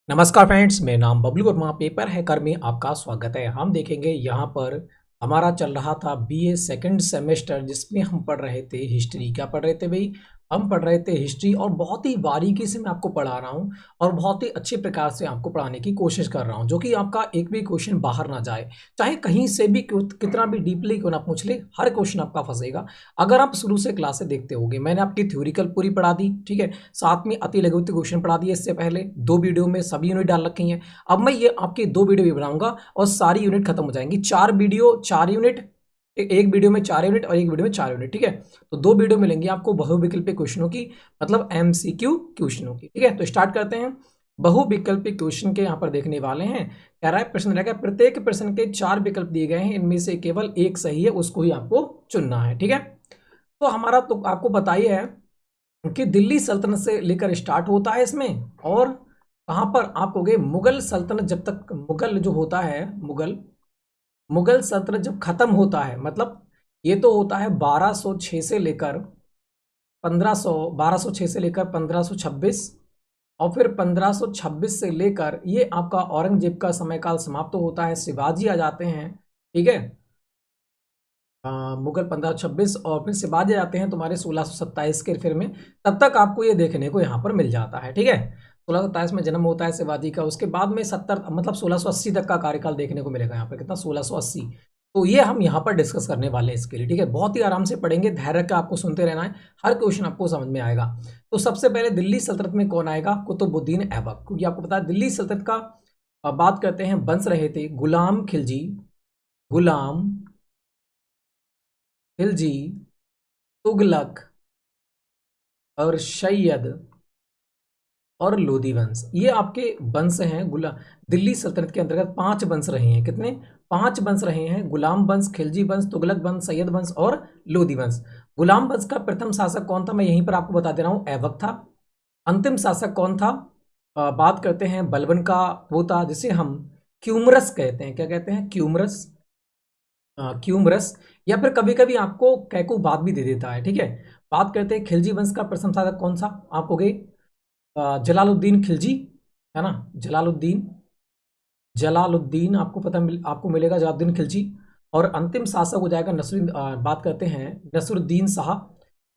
नमस्कार फ्रेंड्स, मेरा नाम बबलू वर्मा पेपर हैकर में आपका स्वागत है। हम देखेंगे यहाँ पर हमारा चल रहा था बीए सेकंड सेमेस्टर, जिसमें हम पढ़ रहे थे हिस्ट्री। क्या पढ़ रहे थे भाई? हम पढ़ रहे थे हिस्ट्री, और बहुत ही बारीकी से मैं आपको पढ़ा रहा हूँ और बहुत ही अच्छे प्रकार से आपको पढ़ाने की कोशिश कर रहा हूँ, जो कि आपका एक भी क्वेश्चन बाहर ना जाए। चाहे कहीं से भी कितना भी डीपली क्यों ना पूछ ले, हर क्वेश्चन आपका फंसेगा अगर आप शुरू से क्लासेस देखते होगे। मैंने आपकी थ्योरिकल पूरी पढ़ा दी, ठीक है, साथ में अति लघुत्तम क्वेश्चन पढ़ा दिए। इससे पहले 2 वीडियो में सभी यूनिट डाल रखी हैं। अब मैं ये आपकी 2 वीडियो भी बनाऊंगा और सारी यूनिट खत्म हो जाएंगी। 4 वीडियो 4 यूनिट, एक वीडियो में 4 यूनिट और एक वीडियो में 4 यूनिट, ठीक है। तो 2 वीडियो मिलेंगी आपको बहुविकल्पी क्वेश्चनों की, मतलब एमसीक्यू क्वेश्चनों की, ठीक है। तो स्टार्ट करते हैं। बहुविकल्पी क्वेश्चन के यहाँ पर देखने वाले हैं। कह रहा है प्रश्न रहेगा, प्रत्येक प्रश्न के 4 विकल्प दिए गए हैं, इनमें से केवल एक सही है, उसको ही आपको चुनना है, ठीक है। तो हमारा तो आपको पता ही है कि दिल्ली सल्तनत से लेकर स्टार्ट होता है इसमें, और कहाँ पर आप कहोगे मुगल सल्तनत, जब तक मुगल जो होता है, मुगल सल्तनत जब खत्म होता है, मतलब ये तो होता है 1206 से लेकर 1206 से लेकर 1526, और फिर 1526 से लेकर ये आपका औरंगजेब का समय काल समाप्त होता है, शिवाजी आ जाते हैं, ठीक है। मुगल 1526 और फिर शिवाजी आते हैं तुम्हारे 1627 के फिर में। तब तक आपको ये देखने को यहाँ पर मिल जाता है, ठीक है। 1627 में जन्म होता है शिवाजी का, उसके बाद में 70 मतलब 1680 तक का कार्यकाल देखने को मिलेगा यहाँ पर। कितना? 1680। तो ये हम यहाँ पर डिस्कस करने वाले हैं इसके लिए, ठीक है। बहुत ही आराम से पढ़ेंगे, धैर्य रखकर आपको सुनते रहना है, हर क्वेश्चन आपको समझ में आएगा। तो सबसे पहले दिल्ली सल्तनत में कौन आएगा? कुतुबुद्दीन ऐबक, क्योंकि आपको पता है दिल्ली सल्तनत का बात करते हैं, वंश रहे थे गुलाम खिलजी, गुलाम खिलजी, तुगलक और सैयद और लोधी वंश। ये आपके वंश हैं। दिल्ली सल्तनत के अंतर्गत 5 वंश रहे हैं। कितने? 5 वंश रहे हैं। गुलाम वंश, खिलजी वंश, तुगलक वंश, सैयद वंश और लोधी वंश। गुलाम वंश का प्रथम शासक कौन था? मैं यहीं पर आपको बता दे रहा हूं, ऐबक था। अंतिम शासक कौन था? बात करते हैं बलबन का, वो था जिसे हम क्यूमरस कहते हैं। क्या कहते हैं? क्यूमरस। क्यूमरस, या फिर कभी कभी आपको कैकुबाद भी दे देता है, ठीक है। बात करते हैं खिलजी वंश का प्रथम शासक कौन सा? आप हो गए जलालुद्दीन खिलजी, है ना। जलालुद्दीन, जलालुद्दीन आपको आपको मिलेगा जलालुद्दीन खिलजी। और अंतिम शासक हो जाएगा बात करते हैं नसरुद्दीन शाह।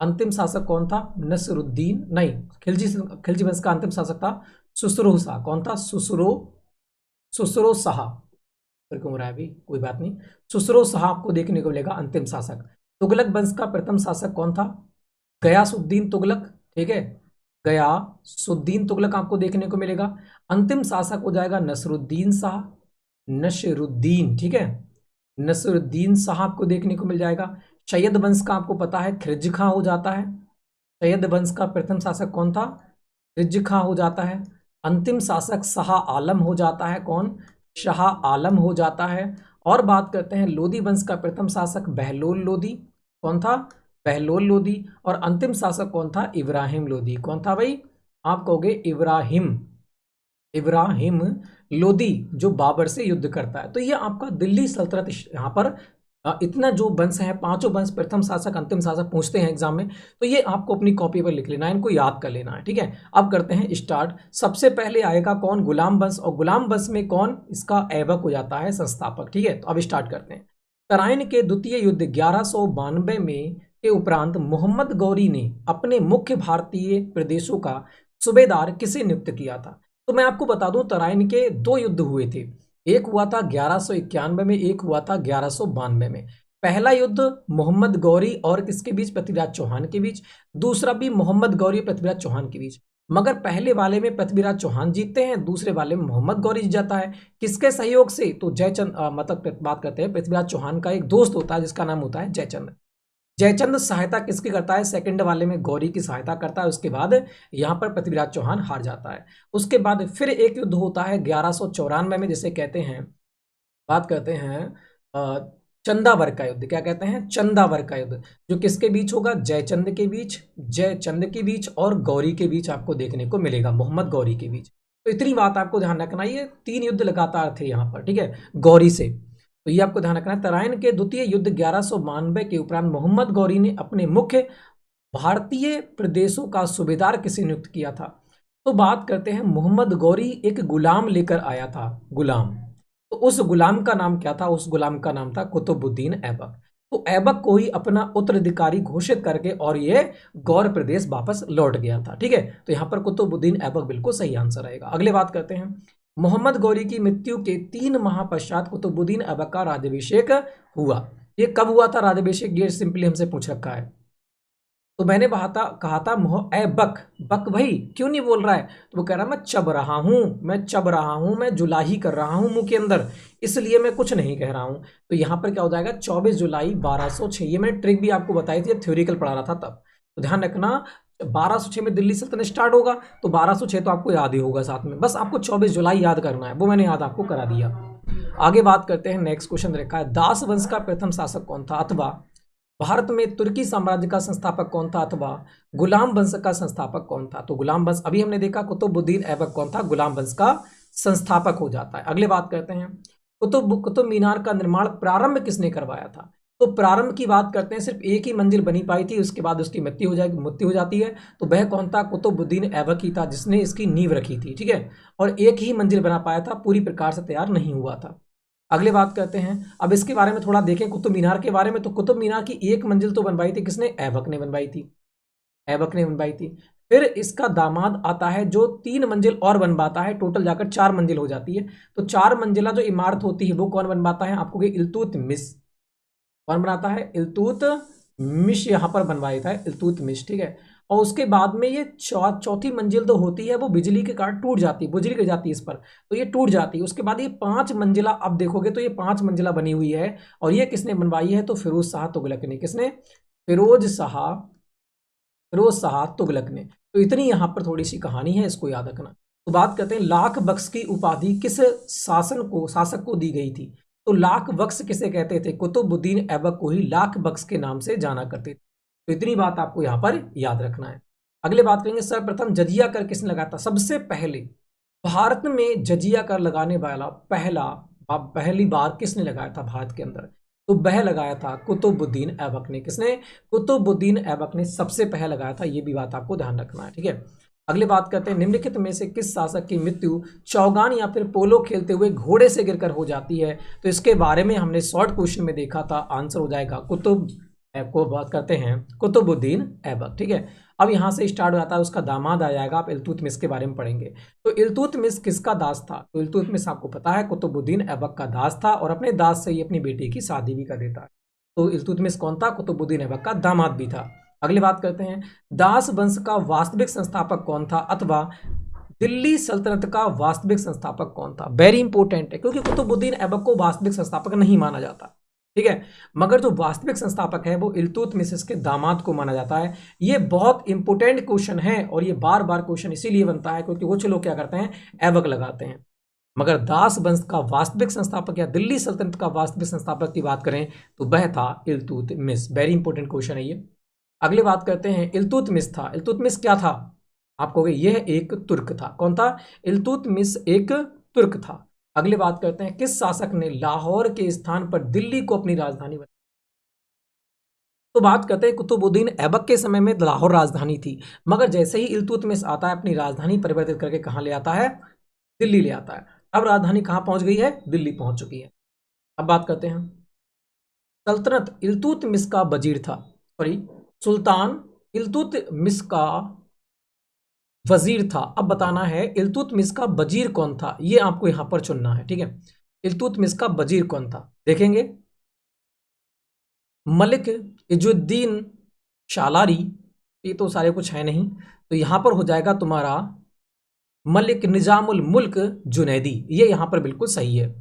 अंतिम शासक कौन था? नसरुद्दीन नहीं, खिलजी वंश का अंतिम शासक था सुसरो शाह। कौन था? सुसरो शाह। फिर क्यों हो रहा है अभी? कोई बात नहीं। सुसरो शाह आपको देखने को मिलेगा अंतिम शासक। तुगलक वंश का प्रथम शासक कौन था? गयासुद्दीन तुगलक, ठीक है। गयासुद्दीन तुगलक आपको देखने को मिलेगा। अंतिम शासक हो जाएगा नसरुद्दीन शाह, नसरुद्दीन, ठीक है। नसरुद्दीन शाह आपको देखने को मिल जाएगा। सैयद वंश का आपको पता है खिरज खां हो जाता है। सैयद वंश का प्रथम शासक कौन था? खिरज खां हो जाता है। अंतिम शासक शाह आलम हो जाता है। कौन? शाह आलम हो जाता है। और बात करते हैं लोधी वंश का प्रथम शासक बहलोल लोधी। कौन था? बहलोल लोधी। और अंतिम शासक कौन था? इब्राहिम लोधी। कौन था भाई? आप कहोगे इब्राहिम, इब्राहिम लोधी, जो बाबर से युद्ध करता है। तो ये आपका दिल्ली सल्तनत यहाँ पर इतना जो वंश है, 5 वंश, प्रथम शासक, अंतिम शासक पूछते हैं एग्जाम में, तो ये आपको अपनी कॉपी पर लिख लेना है, इनको याद कर लेना है, ठीक है। अब करते हैं स्टार्ट। सबसे पहले आएगा कौन? गुलाम वंश। और गुलाम वंश में कौन? इसका ऐबक हो जाता है संस्थापक, ठीक है। तो अब स्टार्ट करते हैं। तराइन के द्वितीय युद्ध 1192 में के उपरांत मोहम्मद गौरी ने अपने मुख्य भारतीय प्रदेशों का सूबेदार किसे नियुक्त किया था? तो मैं आपको बता दूं, तराइन के 2 युद्ध हुए थे। एक हुआ था 1191 में, एक हुआ था 1192 में। पहला युद्ध मोहम्मद गौरी और किसके बीच? पृथ्वीराज चौहान के बीच। दूसरा भी मोहम्मद गौरी और पृथ्वीराज चौहान के बीच। मगर पहले वाले में पृथ्वीराज चौहान जीतते हैं, दूसरे वाले में मोहम्मद गौरी जीत जाता है। किसके सहयोग से? तो जयचंद, मतलब बात करते हैं पृथ्वीराज चौहान का एक दोस्त होता है जिसका नाम होता है जयचंद। जयचंद सहायता किसकी करता है? सेकंड वाले में गौरी की सहायता करता है। उसके बाद यहाँ पर पृथ्वीराज चौहान हार जाता है। उसके बाद फिर एक युद्ध होता है 1194 में, जिसे कहते हैं, बात करते हैं चंदावर का युद्ध। क्या कहते हैं? चंदावर का युद्ध, जो किसके बीच होगा? जयचंद के बीच, जयचंद के बीच और गौरी के बीच आपको देखने को मिलेगा, मोहम्मद गौरी के बीच। तो इतनी बात आपको ध्यान रखना, ये 3 युद्ध लगातार थे यहाँ पर, ठीक है, गौरी से। तो ये आपको ध्यान रखना है। तराइन के द्वितीय युद्ध 1192 के उपरांत मोहम्मद गौरी ने अपने मुख्य भारतीय प्रदेशों का सूबेदार किसे नियुक्त किया था? तो बात करते हैं, मोहम्मद गौरी एक गुलाम लेकर आया था, गुलाम। तो उस गुलाम का नाम क्या था? उस गुलाम का नाम था कुतुबुद्दीन ऐबक। तो ऐबक को ही अपना उत्तराधिकारी घोषित करके और ये गौर प्रदेश वापस लौट गया था। ठीक है, तो यहां पर कुतुबुद्दीन ऐबक बिल्कुल सही आंसर रहेगा। अगले बात करते हैं, मोहम्मद गौरी की मृत्यु के 3 माह पश्चात कुतुबुद्दीन ऐबक का राज्याभिषेक हुआ। ये कब हुआ था राज्याभिषेक? ये सिंपली हमसे पूछ रखा है। तो मैंने कहा था मोह ए बक, बक भाई क्यों नहीं बोल रहा है? तो वो कह रहा मैं चब रहा हूं, मैं चब रहा हूं, मैं जुलाही कर रहा हूं मुंह के अंदर, इसलिए मैं कुछ नहीं कह रहा हूं। तो यहां पर क्या हो जाएगा? 24 जुलाई 1206। ये मैंने ट्रिक भी आपको बताई थी, थ्योरिकल पढ़ा रहा था तब। तो ध्यान रखना, 1206 में दिल्ली सल्तनत स्टार्ट होगा, तो 1206 तो आपको याद ही होगा साथ में, बस आपको 24 जुलाई याद करना है, वो मैंने याद आपको करा दिया। आगे बात करते हैं, नेक्स्ट क्वेश्चन रखा है, दास वंश का प्रथम शासक कौन था? अथवा भारत में तुर्की साम्राज्य का संस्थापक कौन था? अथवा गुलाम वंश का संस्थापक कौन था? तो गुलाम वंश अभी हमने देखा, कुतुबुद्दीन ऐबक कौन था? गुलाम वंश का संस्थापक हो जाता है। अगले बात करते हैं, कुतुब मीनार का निर्माण प्रारंभ किसने करवाया था? तो प्रारंभ की बात करते हैं, सिर्फ एक ही मंजिल बनी पाई थी, उसके बाद उसकी मृत्यु हो जाती है। तो वह कौन था? कुतुबुद्दीन ऐबक ही था, जिसने इसकी नींव रखी थी। ठीक है, और एक ही मंजिल बना पाया था, पूरी प्रकार से तैयार नहीं हुआ था। अगले बात करते हैं, अब इसके बारे में थोड़ा देखें कुतुब मीनार के बारे में। तो कुतुब मीनार की एक मंजिल तो बनवाई थी किसने? ऐबक ने बनवाई थी, ऐबक ने बनवाई थी। फिर इसका दामाद आता है जो 3 मंजिल और बनवाता है, टोटल जाकर 4 मंजिल हो जाती है। तो 4 मंजिला जो इमारत होती है वो कौन बनवाता है? आपको इल्तुतमिश। कौन बनाता है? इल्तुतमिश यहां पर बनवाया था, इल्तुतमिश। ठीक है, और उसके बाद में ये चौथी मंजिल तो होती है, वो बिजली के कारण टूट जाती है, बिजली गिर जाती है इस पर, तो ये टूट जाती है। उसके बाद ये 5 मंजिला, अब देखोगे तो ये 5 मंजिला बनी हुई है, और ये किसने बनवाई है? तो फिरोज शाह तुगलक ने। किसने? फिरोज शाह तुगलक ने। तो इतनी यहां पर थोड़ी सी कहानी है, इसको याद रखना। तो बात करते हैं, लाख बख्श की उपाधि किस शासक को दी गई थी? तो लाख बख्श किसे कहते थे? कुतुबुद्दीन ऐबक को ही लाख बख्श के नाम से जाना करते थे। तो इतनी बात आपको यहां पर याद रखना है। अगले बात करेंगे, सर्वप्रथम जजिया कर किसने लगाया था? सबसे पहले भारत में जजिया कर लगाने वाला पहली बार किसने लगाया था भारत के अंदर? तो वह लगाया था कुतुबुद्दीन ऐबक ने। किसने? कुतुबुद्दीन ऐबक ने सबसे पहले लगाया था, ये भी बात आपको ध्यान रखना है। ठीक है, अगले बात करते हैं, निम्नलिखित में से किस शासक की मृत्यु चौगान या फिर पोलो खेलते हुए घोड़े से गिरकर हो जाती है? तो इसके बारे में हमने शॉर्ट क्वेश्चन में देखा था, आंसर हो जाएगा को बात करते हैं कुतुबुद्दीन ऐबक। ठीक है, अब यहां से स्टार्ट हो जाता है, उसका दामाद आ जाएगा, आप इल्तुतमिश के बारे में पढ़ेंगे। तो इल्तुतमिश किसका दास था? तो इल्तुतमिश आपको पता है कुतुबुद्दीन ऐबक का दास था, और अपने दास से ही अपनी बेटी की शादी भी कर देता है। तो इल्तुतमिश कौन था? कुतुबुद्दीन ऐबक का दामाद भी था। अगली बात करते हैं, दास वंश का वास्तविक संस्थापक कौन था? अथवा दिल्ली सल्तनत का वास्तविक संस्थापक कौन था? वेरी इंपॉर्टेंट है, क्योंकि कुतुबुद्दीन ऐबक को वास्तविक संस्थापक नहीं माना जाता। ठीक है, मगर जो वास्तविक संस्थापक है वो इल्तुतमिश के दामाद को माना जाता है। ये बहुत इंपॉर्टेंट क्वेश्चन है, और ये बार बार क्वेश्चन इसीलिए बनता है क्योंकि कुछ लोग क्या करते हैं? ऐबक लगाते हैं। मगर दास वंश का वास्तविक संस्थापक या दिल्ली सल्तनत का वास्तविक संस्थापक की बात करें तो वह था इल्तुतमिश। वेरी इंपॉर्टेंट क्वेश्चन है ये। अगले बात करते हैं, इल्तुतमिश था, इल्तुतमिश क्या था? आप कहोगे यह एक तुर्क था। कौन था? इल्तुतमिश एक तुर्क था। अगली बात करते हैं, किस शासक ने लाहौर के स्थान पर दिल्ली को अपनी राजधानी बनाई? तो बात करते हैं, कुतुबुद्दीन ऐबक के समय में लाहौर राजधानी थी, मगर जैसे ही इल्तुतमिश आता है अपनी राजधानी परिवर्तित करके कहां ले आता है? दिल्ली ले आता है। अब राजधानी कहां पहुंच गई है? दिल्ली पहुंच चुकी है। अब बात करते हैं, सल्तनत इल्तुतमिश का वजीर था, सॉरी सुल्तान इल्तुतमिश का वजीर था। अब बताना है इल्तुतमिश का वजीर कौन था, ये आपको यहां पर चुनना है। ठीक है, इल्तुतमिश का वजीर कौन था? देखेंगे, मलिक इजुद्दीन शालारी, ये तो सारे कुछ है नहीं, तो यहां पर हो जाएगा तुम्हारा मलिक निजामुल मुल्क जुनैदी, ये यहां पर बिल्कुल सही है।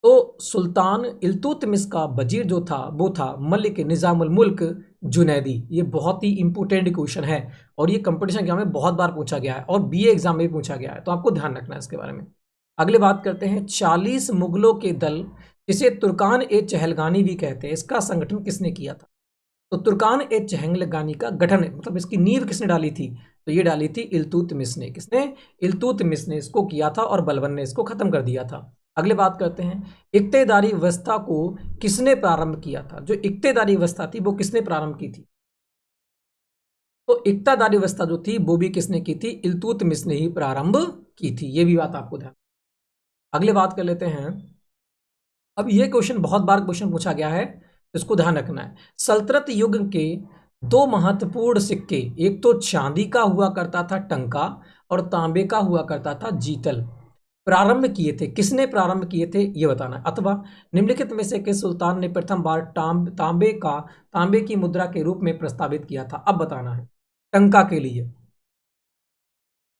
तो सुल्तान इल्तुतमिश का वजीर जो था वो था मलिक निजामुल मुल्क जुनैदी। ये बहुत ही इंपॉर्टेंट क्वेश्चन है, और ये कंपटीशन एग्जाम में बहुत बार पूछा गया है, और बीए एग्जाम में भी पूछा गया है, तो आपको ध्यान रखना है इसके बारे में। अगले बात करते हैं, 40 मुगलों के दल जिसे तुर्कान ए चहलगानी भी कहते हैं, इसका संगठन किसने किया था? तो तुर्कान ए चहलगानी का गठन, मतलब इसकी नींव किसने डाली थी? तो ये डाली थी इल्तुतमिश ने। किसने? इल्तुतमिश ने इसको किया था, और बलबन ने इसको खत्म कर दिया था। अगले बात करते हैं, इक्तेदारी व्यवस्था को किसने प्रारंभ किया था? जो इक्तेदारी व्यवस्था थी वो किसने प्रारंभ की थी? तो इक्तादारी व्यवस्था जो थी वो भी किसने की थी? इल्तुतमिश ने ही प्रारंभ की थी। ये भी बात आपको ध्यान। अगले बात कर लेते हैं। अब ये क्वेश्चन बहुत बार क्वेश्चन पूछा गया है, इसको ध्यान रखना है। सल्तनत युग के दो महत्वपूर्ण सिक्के, एक तो चांदी का हुआ करता था टंका और तांबे का हुआ करता था जीतल, प्रारंभ किए थे। किसने प्रारंभ किए थे ये बताना है। अथवा निम्नलिखित में से किस सुल्तान ने प्रथम बार तांबे की मुद्रा के रूप में प्रस्तावित किया था? अब बताना है टंका के लिए।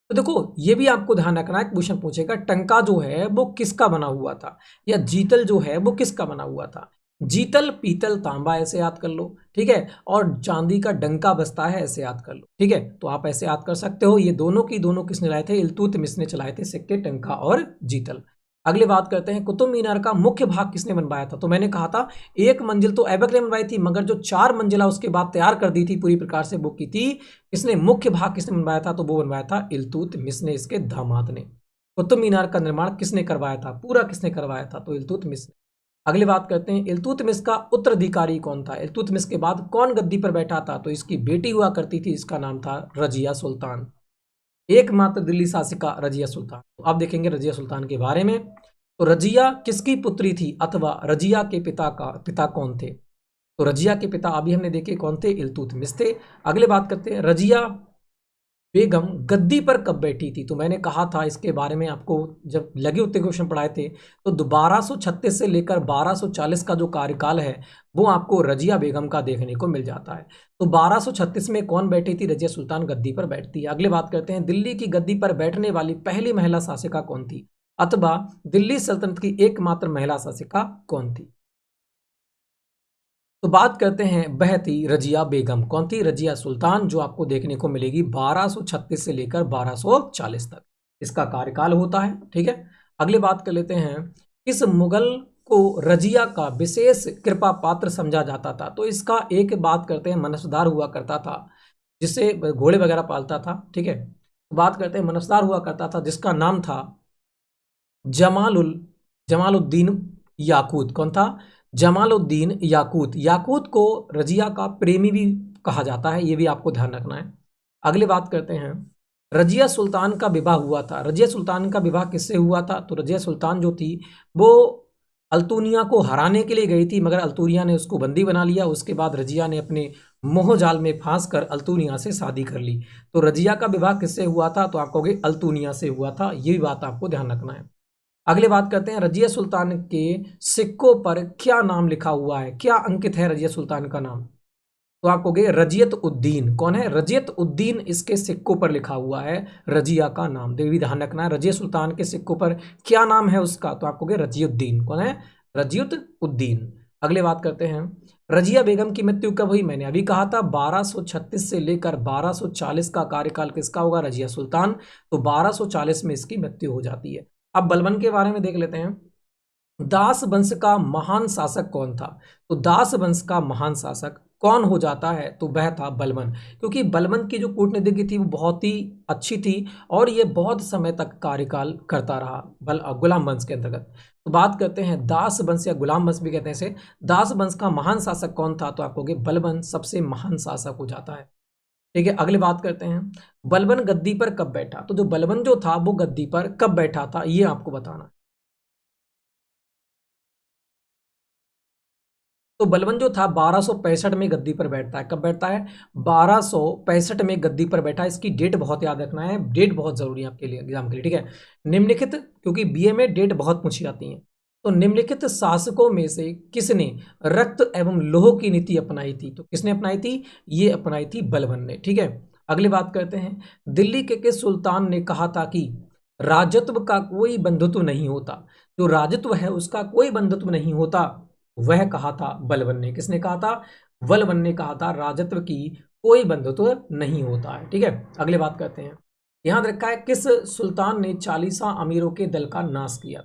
तो देखो ये भी आपको ध्यान रखना है, क्वेश्चन पूछेगा टंका जो है वो किसका बना हुआ था, या जीतल जो है वो किसका बना हुआ था। जीतल पीतल तांबा ऐसे याद कर लो, ठीक है, और चांदी का डंका बसता है ऐसे याद कर लो, ठीक है। तो आप ऐसे याद कर सकते हो। ये दोनों की दोनों किसने लाए थे? इल्तुतमिश ने चलाए थे सिक्के, टंका और जीतल। अगली बात करते हैं, कुतुब मीनार का मुख्य भाग किसने बनवाया था? तो मैंने कहा था एक मंजिल तो ऐबक ने बनवाई थी, मगर जो 4 मंजिला उसके बाद तैयार कर दी थी पूरी प्रकार से, वो की थी किसने? मुख्य भाग किसने बनवाया था? तो वो बनवाया था इल्तुतमिश ने, इसके दामाद ने। कुतुब मीनार का निर्माण किसने करवाया था? पूरा किसने करवाया था? तो इल्तुतमिश ने। अगली बात करते हैं, इल्तुतमिश का उत्तराधिकारी कौन था? इल्तुतमिश के बाद कौन गद्दी पर बैठा था? तो इसकी बेटी हुआ करती थी, इसका नाम था रजिया सुल्तान, एकमात्र दिल्ली शासिका रजिया सुल्तान। तो अब देखेंगे रजिया सुल्तान के बारे में। तो रजिया किसकी पुत्री थी, अथवा रजिया के पिता कौन थे? तो रजिया के पिता अभी हमने देखे कौन थे? इल्तुतमिश थे। अगले बात करते हैं, रजिया बेगम गद्दी पर कब बैठी थी? तो मैंने कहा था इसके बारे में आपको, जब लगे उत्तर क्वेश्चन पढ़ाए थे, तो 1236 से लेकर 1240 का जो कार्यकाल है वो आपको रजिया बेगम का देखने को मिल जाता है। तो 1236 में कौन बैठी थी? रजिया सुल्तान गद्दी पर बैठती है। अगले बात करते हैं, दिल्ली की गद्दी पर बैठने वाली पहली महिला शासिका कौन थी, अथवा दिल्ली सल्तनत की एकमात्र महिला शासिका कौन थी? तो बात करते हैं, वह थी रजिया बेगम। कौन थी? रजिया सुल्तान, जो आपको देखने को मिलेगी 1236 से लेकर 1240 तक इसका कार्यकाल होता है, ठीक है। अगली बात कर लेते हैं, किस मुगल को रजिया का विशेष कृपा पात्र समझा जाता था? तो इसका एक बात करते हैं, मनसदार हुआ करता था जिससे घोड़े वगैरह पालता था, ठीक है। बात करते हैं, मनसदार हुआ करता था जिसका नाम था जमालुल जमालुद्दीन याकूत। कौन था? जमालुद्दीन याकूत। याकूत को रजिया का प्रेमी भी कहा जाता है, ये भी आपको ध्यान रखना है। अगली बात करते हैं, रजिया सुल्तान का विवाह हुआ था। रजिया सुल्तान का विवाह किससे हुआ था? तो रजिया सुल्तान जो थी वो अल्तुनिया को हराने के लिए गई थी, मगर अल्तुनिया ने उसको बंदी बना लिया। उसके बाद रजिया ने अपने मोह जाल में फांस कर अल्तुनिया से शादी कर ली। तो रजिया का विवाह किससे हुआ था? तो आप कहोगे अल्तुनिया से हुआ था। ये भी बात आपको ध्यान रखना है। अगले बात करते हैं, रजिया सुल्तान के सिक्कों पर क्या नाम लिखा हुआ है? क्या अंकित है रजिया सुल्तान का नाम? तो आप कहोगे रजियत उद्दीन। कौन है? रजियत उद्दीन इसके सिक्कों पर लिखा हुआ है, रजिया का नाम। तो ये भी ध्यान रखना है, रजिया सुल्तान के सिक्कों पर क्या नाम है उसका? तो आप कहोगे रजियुद्दीन। कौन है? रजियत उद्दीन। अगले बात करते हैं, रजिया बेगम की मृत्यु कब हुई? मैंने अभी कहा था 1236 से लेकर 1240 का कार्यकाल किसका होगा? रजिया सुल्तान। तो 1240 में इसकी मृत्यु हो जाती है। अब बलबन के बारे में देख लेते हैं। दास वंश का महान शासक कौन था? तो दास वंश का महान शासक कौन हो जाता है? तो वह था बलबन, क्योंकि बलबन की जो कूटनीति थी वो बहुत ही अच्छी थी और ये बहुत समय तक कार्यकाल करता रहा गुलाम वंश के अंतर्गत। तो बात करते हैं दास वंश या गुलाम वंश भी कहते हैं इसे। दास वंश का महान शासक कौन था? तो आप कहोगे बलबन सबसे महान शासक हो जाता है, ठीक है। अगले बात करते हैं, बलबन गद्दी पर कब बैठा? तो जो बलबन जो था वो गद्दी पर कब बैठा था ये आपको बताना है। तो बलबन जो था 1265 में गद्दी पर बैठता है। कब बैठता है? 1265 में गद्दी पर बैठा। इसकी डेट बहुत याद रखना है, डेट बहुत जरूरी है आपके लिए एग्जाम के लिए, ठीक है। निम्नलिखित, क्योंकि बीए में डेट बहुत पूछी जाती है, तो निम्नलिखित शासकों में से किसने रक्त एवं लोह की नीति अपनाई थी? तो किसने अपनाई थी? ये अपनाई थी बलबन ने, ठीक है। अगली बात करते हैं, दिल्ली के किस सुल्तान ने कहा था कि राजत्व का कोई बंधुत्व नहीं होता? जो राजत्व है उसका कोई बंधुत्व नहीं होता, वह कहा था बलबन ने। किसने कहा था? बलबन ने कहा था राजत्व की कोई बंधुत्व नहीं होता है, ठीक है। अगले बात करते हैं, यहां रखा है किस सुल्तान ने 40 अमीरों के दल का नाश किया?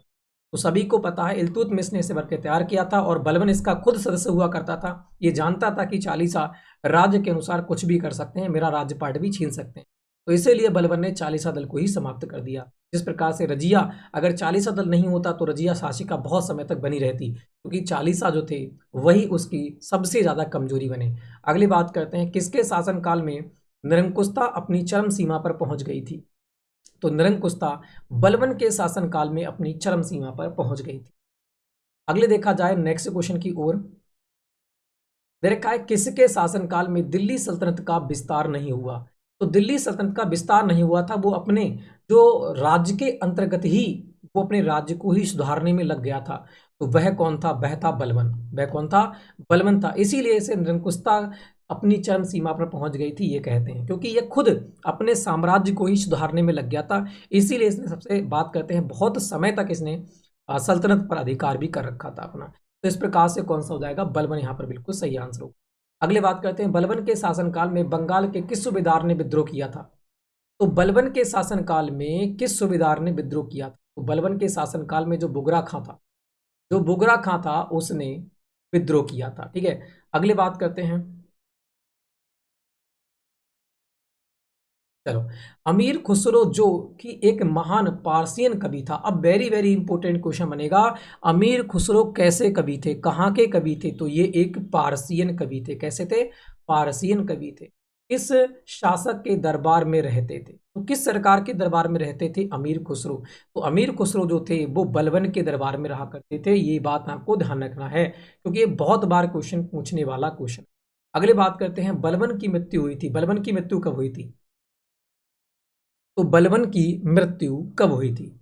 तो सभी को पता है इल्तुतमिश ने इसे भर के तैयार किया था और बलबन इसका खुद सदस्य हुआ करता था। ये जानता था कि 40 राज्य के अनुसार कुछ भी कर सकते हैं, मेरा राज्य पाट भी छीन सकते हैं, तो इसीलिए बलबन ने 40 दल को ही समाप्त कर दिया। जिस प्रकार से रजिया, अगर 40 दल नहीं होता तो रजिया शासिका बहुत समय तक बनी रहती, क्योंकि 40 जो थे वही उसकी सबसे ज्यादा कमजोरी बने। अगली बात करते हैं, किसके शासनकाल में निरंकुशता अपनी चरम सीमा पर पहुंच गई थी। तो निरंकुशता बलबन के शासनकाल में अपनी चरम सीमा पर पहुंच गई थी। अगले देखा जाए नेक्स्ट क्वेश्चन की ओर। देखा है किसके शासनकाल में दिल्ली सल्तनत का विस्तार नहीं हुआ। तो दिल्ली सल्तनत का विस्तार नहीं हुआ था, वो अपने जो राज्य के अंतर्गत ही वो अपने राज्य को ही सुधारने में लग गया था। तो वह कौन था? वह था बलबन। वह कौन था? बलबन था। इसीलिए इसे निरंकुशता अपनी चरम सीमा पर पहुंच गई थी ये कहते हैं, क्योंकि ये खुद अपने साम्राज्य को ही सुधारने में लग गया था। इसीलिए इसने सबसे बात करते हैं बहुत समय तक इसने सल्तनत पर अधिकार भी कर रखा था अपना। तो इस प्रकार से कौन सा हो जाएगा? बलबन यहाँ पर बिल्कुल सही आंसर होगा। अगले बात करते हैं बलबन के शासनकाल में बंगाल के किस सूबेदार ने विद्रोह किया था। तो बलबन के शासनकाल में किस सूबेदार ने विद्रोह किया था? तो बलबन के शासनकाल में जो बुगरा खां था, जो बुगरा खां था उसने विद्रोह किया था। ठीक है, अगले बात करते हैं। चलो, अमीर खुसरो जो कि एक महान पारसियन कवि था। अब वेरी वेरी इंपॉर्टेंट क्वेश्चन बनेगा, अमीर खुसरो कैसे कवि थे, कहाँ के कवि थे? तो ये एक पारसियन कवि थे। कैसे थे? पारसियन कवि थे। किस शासक के दरबार में रहते थे? तो किस सरकार के दरबार में रहते थे अमीर खुसरो? तो अमीर खुसरो जो थे वो बलबन के दरबार में रहा करते थे। ये बात आपको ध्यान रखना है, क्योंकि ये बहुत बार क्वेश्चन पूछने वाला क्वेश्चन। अगले बात करते हैं, बलबन की मृत्यु हुई थी। बलबन की मृत्यु कब हुई थी? तो बलबन की मृत्यु कब हुई थी?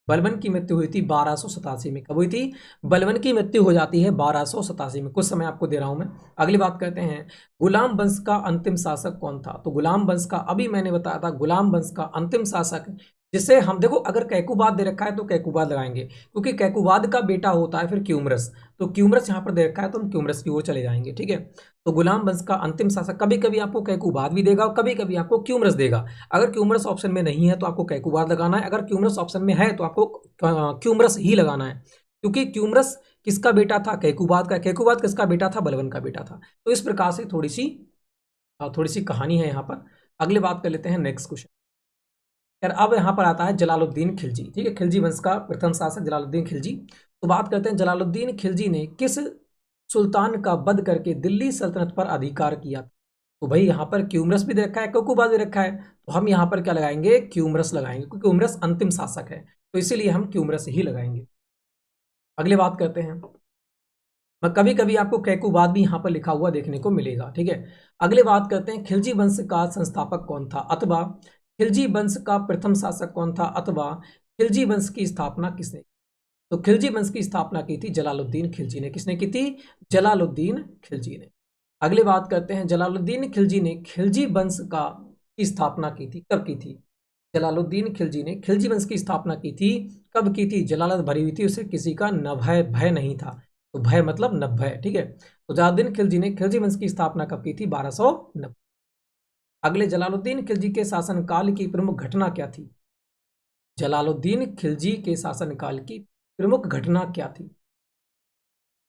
बलबन की मृत्यु हुई थी 1287 में। कब हुई थी? बलबन की मृत्यु हो जाती है 1287 में। कुछ समय आपको दे रहा हूं मैं। अगली बात करते हैं, गुलाम वंश का अंतिम शासक कौन था? तो गुलाम वंश का अभी मैंने बताया था, गुलाम वंश का अंतिम शासक जिसे हम देखो, अगर कैकुबाद दे रखा है तो कैकुबाद लगाएंगे, क्योंकि कैकुबाद का बेटा होता है फिर क्यूमरस। तो क्यूमरस यहाँ पर दे रखा है तो हम क्यूमरस की ओर चले जाएंगे। ठीक है, तो गुलाम वंश का अंतिम शासक, कभी कभी आपको कैकुबाद भी देगा और कभी कभी आपको क्यूमरस देगा। अगर क्यूमरस ऑप्शन में नहीं है तो आपको कैकुबाद लगाना है, अगर क्यूमरस ऑप्शन में है तो आपको क्यूमरस ही लगाना है, क्योंकि क्यूमरस किसका बेटा था? कैकुबाद का। कैकुबाद किसका बेटा था? बलबन का बेटा था। तो इस प्रकार से थोड़ी सी कहानी है यहाँ पर। अगले बात कर लेते हैं नेक्स्ट क्वेश्चन। यार अब यहाँ पर आता है जलालुद्दीन खिलजी। ठीक है, खिलजी वंश का प्रथम शासक जलालुद्दीन खिलजी। तो बात करते हैं जलालुद्दीन खिलजी ने किस सुल्तान का वध करके दिल्ली सल्तनत पर अधिकार किया। तो भाई यहाँ पर क्यूमरस भी दे रखा है, कैकुबाद भी रखा है, तो हम यहाँ पर क्या लगाएंगे? क्यूमरस लगाएंगे, क्योंकि क्यूमरस अंतिम शासक है, तो इसीलिए हम क्यूमरस ही लगाएंगे। अगले बात करते हैं, कभी कभी आपको कैकुबाद भी यहाँ पर लिखा हुआ देखने को मिलेगा। ठीक है, अगले बात करते हैं, खिलजी वंश का संस्थापक कौन था, अथवा खिलजी वंश का प्रथम शासक कौन था, अथवा खिलजी वंश की स्थापना किसने? तो खिलजी वंश की स्थापना की थी जलालुद्दीन खिलजी ने। किसने की थी? जलालुद्दीन खिलजी ने। अगली बात करते हैं, जलालुद्दीन खिलजी ने खिलजी वंश का की स्थापना की थी, कब की थी? जलालुद्दीन खिलजी ने खिलजी वंश की स्थापना की थी, कब की थी? जलालत भरी हुई थी, उसे किसी का नभय भय नहीं था। तो भय मतलब नभय। ठीक है, तो जलालुद्दीन खिलजी ने खिलजी वंश की स्थापना कब की थी? 1290। अगले, जलालुद्दीन खिलजी के शासनकाल की प्रमुख घटना क्या थी? जलालुद्दीन खिलजी के शासनकाल की प्रमुख घटना क्या थी?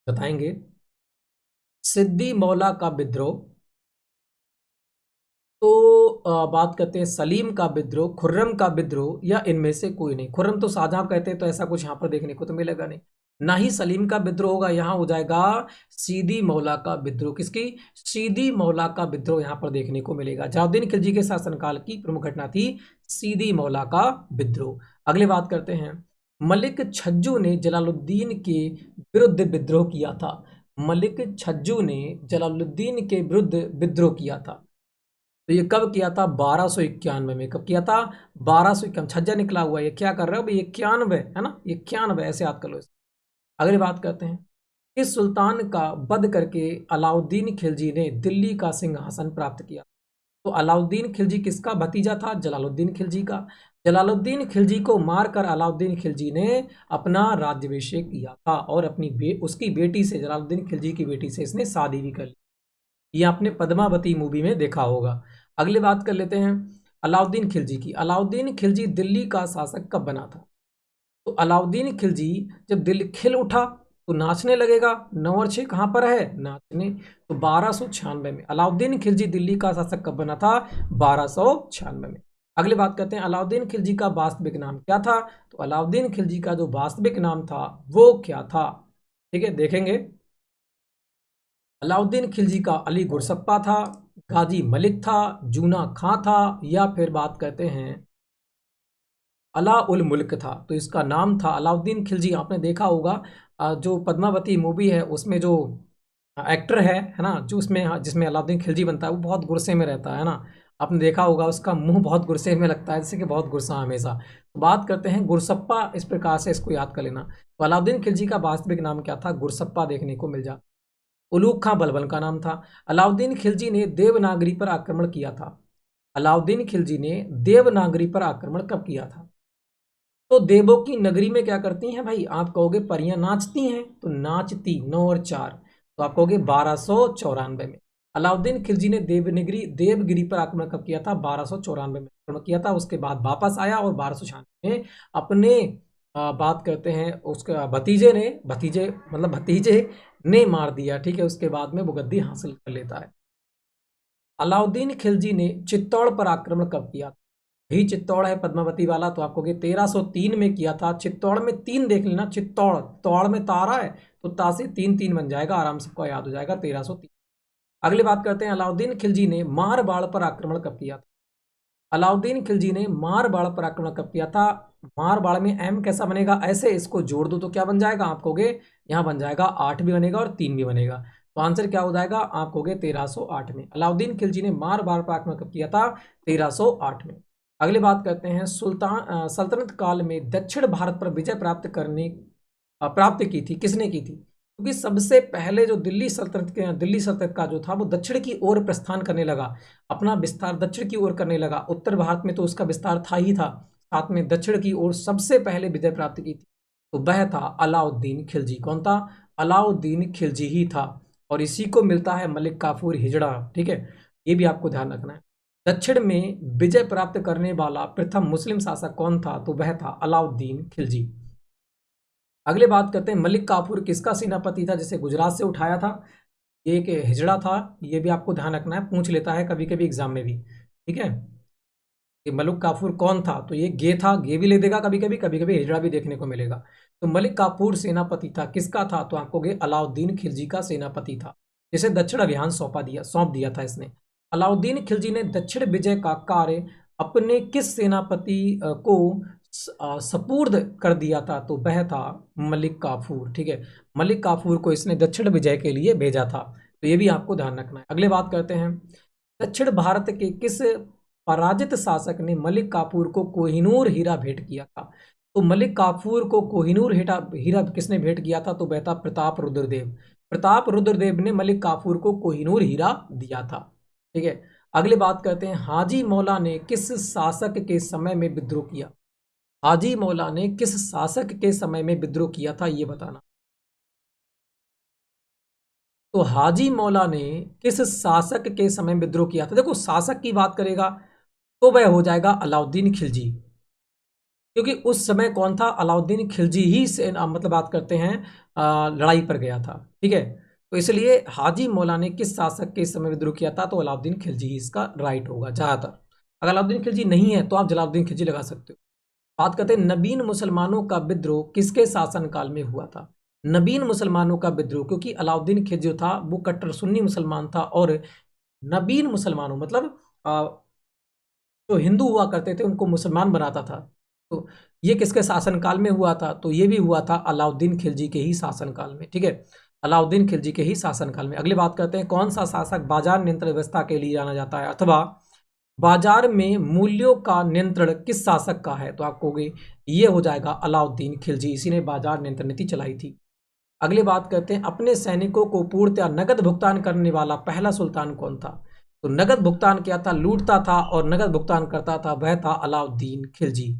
बताएंगे। सिद्दी मौला का विद्रोह, तो बात करते हैं सलीम का विद्रोह, खुर्रम का विद्रोह, या इनमें से कोई नहीं। खुर्रम तो शाहजहां कहते हैं, तो ऐसा कुछ यहाँ पर देखने को तो मिलेगा नहीं। ना ही सलीम का विद्रोह होगा, यहाँ हो जाएगा सीदी मौला का विद्रोह। किसकी? सीदी मौला का विद्रोह यहाँ पर देखने को मिलेगा। जलालुद्दीन खिलजी के शासनकाल की प्रमुख घटना थी सीदी मौला का विद्रोह। अगले बात करते हैं, मलिक छज्जू ने जलालुद्दीन के विरुद्ध विद्रोह किया था। मलिक छज्जू ने जलालुद्दीन के विरुद्ध विद्रोह किया था। तो ये कब किया था? 1291 में। कब किया था? 1291। छज्जा निकला हुआ है, ये क्या कर रहे हो भाई? 91 है ना, 91 ऐसे याद कर लो इसे। अगली बात करते हैं, किस सुल्तान का वध करके अलाउद्दीन खिलजी ने दिल्ली का सिंहासन प्राप्त किया? तो अलाउद्दीन खिलजी किसका भतीजा था? जलालुद्दीन खिलजी का। जलालुद्दीन खिलजी को मारकर अलाउद्दीन खिलजी ने अपना राज्याभिषेक किया था, और उसकी बेटी से, जलालुद्दीन खिलजी की बेटी से इसने शादी भी कर ली। ये आपने पद्मावती मूवी में देखा होगा। अगली बात कर लेते हैं अलाउद्दीन खिलजी की। अलाउद्दीन खिलजी दिल्ली का शासक कब बना था? तो अलाउद्दीन खिलजी जब दिल्ली खिल उठा तो नाचने लगेगा। 9 और 6 कहाँ पर है? नाचने। तो 1296 में अलाउद्दीन खिलजी दिल्ली का शासक कब बना था? 1296 में। अगली बात करते हैं, अलाउद्दीन खिलजी का वास्तविक नाम क्या था? तो अलाउद्दीन खिलजी का जो वास्तविक नाम था वो क्या था? ठीक है, देखेंगे। अलाउद्दीन खिलजी का अली गुरसप्पा था, गाजी मलिक था, जूना खां था, या फिर बात करते हैं अला उल मुल्क था। तो इसका नाम था अलाउद्दीन खिलजी। आपने देखा होगा जो पद्मावती मूवी है उसमें जो एक्टर है ना, जो उसमें जिसमें अलाउद्दीन खिलजी बनता है वो बहुत गुस्से में रहता है ना। आपने देखा होगा उसका मुंह बहुत गुस्से में लगता है, जैसे कि बहुत गुस्सा हमेशा। तो बात करते हैं गुरसप्पा, इस प्रकार से इसको याद कर लेना। तो अलाउद्दीन खिलजी का वास्तविक नाम क्या था? गुरसप्पा देखने को मिल जाता। उलूग खां बलबन का नाम था। अलाउद्दीन खिलजी ने देवनागरी पर आक्रमण किया था। अलाउद्दीन खिलजी ने देवनागरी पर आक्रमण कब किया था? तो देवों की नगरी में क्या करती हैं भाई? आप कहोगे परियां नाचती हैं, तो नाचती 9 और 4, तो आप कहोगे 1294 में। अलाउद्दीन खिलजी ने देवगिरी पर आक्रमण कब किया था? 1294 में आक्रमण किया था। उसके बाद वापस आया और 1296 में अपने बात करते हैं उसके भतीजे ने मार दिया। ठीक है, उसके बाद में वो गद्दी हासिल कर लेता है। अलाउद्दीन खिलजी ने चित्तौड़ पर आक्रमण कब किया? भी चित्तौड़ है पद्मावती वाला, तो आपको 1303 में किया था। चित्तौड़ में 3 देख लेना, चित्तौड़ तौड़ में तारा है तो ता से 3 बन जाएगा, आराम से आपको याद हो जाएगा 1303। अगली बात करते हैं, अलाउद्दीन खिलजी ने मारवाड़ पर आक्रमण कब किया था? अलाउद्दीन खिलजी ने मारवाड़ पर आक्रमण कब किया था? मारवाड़ में एम कैसा बनेगा? ऐसे इसको जोड़ दो तो क्या बन जाएगा? आप कहोगे यहाँ बन जाएगा 8 भी बनेगा और 3 भी बनेगा। तो आंसर क्या हो जाएगा? आप कहोगे 1308 में। अलाउद्दीन खिलजी ने मारवाड़ पर आक्रमण कब किया था? 1308 में। अगली बात करते हैं, सल्तनत काल में दक्षिण भारत पर विजय प्राप्त की थी, किसने की थी? क्योंकि सबसे पहले जो दिल्ली सल्तनत का जो था वो दक्षिण की ओर प्रस्थान करने लगा, अपना विस्तार दक्षिण की ओर करने लगा। उत्तर भारत में तो उसका विस्तार था ही था, साथ में दक्षिण की ओर सबसे पहले विजय प्राप्त की थी, तो वह था अलाउद्दीन खिलजी। कौन था? अलाउद्दीन खिलजी ही था। और इसी को मिलता है मलिक काफूर हिजड़ा। ठीक है, ये भी आपको ध्यान रखना है। दक्षिण में विजय प्राप्त करने वाला प्रथम मुस्लिम शासक कौन था? तो वह था अलाउद्दीन खिलजी। अगले बात करते हैं, मलिक काफूर किसका सेनापति था जिसे गुजरात से उठाया था? ये एक हिजड़ा था, ये भी आपको ध्यान रखना है, पूछ लेता है कभी कभी एग्जाम में भी। ठीक है, कि मलिक काफूर कौन था? तो ये गे था, गे भी ले देगा कभी कभी हिजड़ा भी देखने को मिलेगा। तो मलिक काफूर सेनापति था, किसका था? तो आपको अलाउद्दीन खिलजी का सेनापति था, जिसे दक्षिण अभियान सौंप दिया था इसने। अलाउद्दीन खिलजी ने दक्षिण विजय का कार्य अपने किस सेनापति को सपुर्द कर दिया था? तो वह था मलिक काफूर। ठीक है, मलिक काफूर को इसने दक्षिण विजय के लिए भेजा था। तो ये भी आपको ध्यान रखना है। अगले बात करते हैं, दक्षिण भारत के किस पराजित शासक ने मलिक काफूर को कोहिनूर हीरा भेंट किया था? तो मलिक काफूर को कोहिनूर हीरा किसने भेंट किया था? तो वह था प्रताप रुद्रदेव। प्रताप रुद्रदेव ने मलिक काफूर को कोहिनूर हीरा दिया था। ठीक है, अगली बात करते हैं, हाजी मौला ने किस शासक के समय में विद्रोह किया? हाजी मौला ने किस शासक के समय में विद्रोह किया था, ये बताना। तो हाजी मौला ने किस शासक के समय विद्रोह किया था? देखो, शासक की बात करेगा तो वह हो जाएगा अलाउद्दीन खिलजी, क्योंकि उस समय कौन था? अलाउद्दीन खिलजी ही से मतलब बात करते हैं लड़ाई पर गया था। ठीक है, तो इसलिए हाजी मौला ने किस शासक के समय विद्रोह किया था? तो अलाउद्दीन खिलजी ही इसका राइट होगा ज्यादातर। अगर अलाउद्दीन खिलजी नहीं है तो आप जलालुद्दीन खिलजी लगा सकते हो। बात करते हैं, नबीन मुसलमानों का विद्रोह किसके शासनकाल में हुआ था? नबीन मुसलमानों का विद्रोह, क्योंकि अलाउद्दीन खिलजी जो था वो कट्टर सुन्नी मुसलमान था, और नबीन मुसलमानों मतलब जो हिंदू हुआ करते थे उनको मुसलमान बनाता था। तो ये किसके शासनकाल में हुआ था? तो ये भी हुआ था अलाउद्दीन खिलजी के ही शासनकाल में। ठीक है, अलाउद्दीन खिलजी के ही शासनकाल में। अगली बात करते हैं, कौन सा शासक बाजार नियंत्रण व्यवस्था के लिए जाना जाता है, अथवा बाजार में मूल्यों का नियंत्रण किस शासक का है? तो आप कहोगे ये हो जाएगा अलाउद्दीन खिलजी, इसी ने बाजार नियंत्रण नीति चलाई थी। अगली बात करते हैं, अपने सैनिकों को पूर्णतः नगद भुगतान करने वाला पहला सुल्तान कौन था? तो नगद भुगतान क्या था? लूटता था और नगद भुगतान करता था, वह था अलाउद्दीन खिलजी।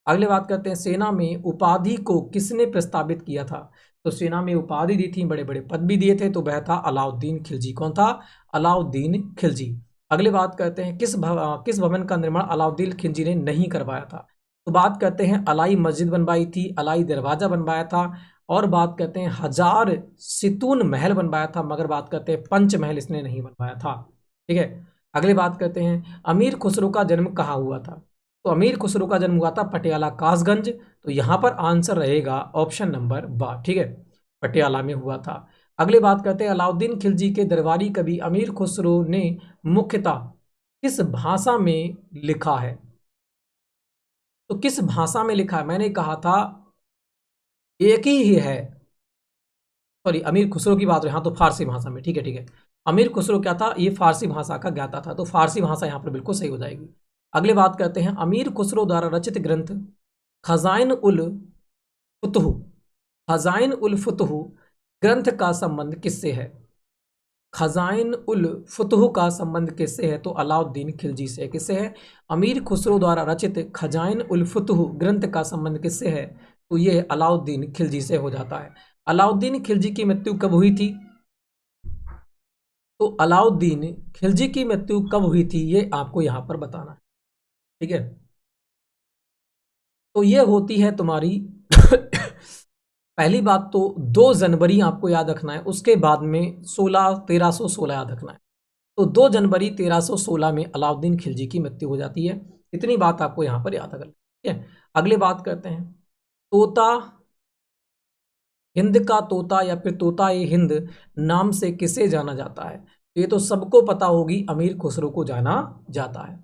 अगली बात करते हैं, सेना में उपाधि को किसने प्रस्तावित किया था? तो सेना में उपाधि दी थी, बड़े बड़े पद भी दिए थे, तो वह था अलाउद्दीन खिलजी। कौन था? अलाउद्दीन खिलजी। अगली बात करते हैं, किस भवन का निर्माण अलाउद्दीन खिलजी ने नहीं करवाया था? तो बात करते हैं, अलाई मस्जिद बनवाई थी, अलाई दरवाजा बनवाया था, और बात करते हैं हजार सितून महल बनवाया था, मगर बात करते हैं पंचमहल इसने नहीं बनवाया था। ठीक है, अगली बात करते हैं, अमीर खुसरो का जन्म कहाँ हुआ था? तो अमीर खुसरो का जन्म हुआ था पटियाला कासगंज। तो यहां पर आंसर रहेगा ऑप्शन नंबर बा। ठीक है, पटियाला में हुआ था। अगले बात करते हैं, अलाउद्दीन खिलजी के दरबारी कवि अमीर खुसरो ने मुख्यतः किस भाषा में लिखा है? तो किस भाषा में लिखा है? मैंने कहा था एक ही है, सॉरी अमीर खुसरो की बात हो रही, हाँ तो फारसी भाषा में, ठीक है ठीक है। अमीर खुसरो क्या था? ये फारसी भाषा का ज्ञाता था, तो फारसी भाषा यहाँ पर बिल्कुल सही हो जाएगी। अगले बात करते हैं, अमीर खुसरो द्वारा रचित ग्रंथ खजाइन उल फुतह, खजाइन उल फुतह ग्रंथ का संबंध किससे है? खजाइन उल फुतह का संबंध किससे है? तो अलाउद्दीन खिलजी से। किससे है? अमीर खुसरो द्वारा रचित खजाइन उल फुतह ग्रंथ का संबंध किससे है? तो ये अलाउद्दीन खिलजी से हो जाता है। अलाउद्दीन खिलजी की मृत्यु कब हुई थी? तो अलाउद्दीन खिलजी की मृत्यु कब हुई थी ये आपको यहां पर बताना है, ठीक है। तो ये होती है तुम्हारी पहली बात तो 2 जनवरी आपको याद रखना है, उसके बाद में 1316 याद रखना है। तो 2 जनवरी 1316 में अलाउद्दीन खिलजी की मृत्यु हो जाती है। इतनी बात आपको यहाँ पर याद रखना है, ठीक है। अगली बात करते हैं, तोता हिंद का तोता या फिर तोता ए हिंद नाम से किसे जाना जाता है? तो ये तो सबको पता होगी, अमीर खुसरो को जाना जाता है।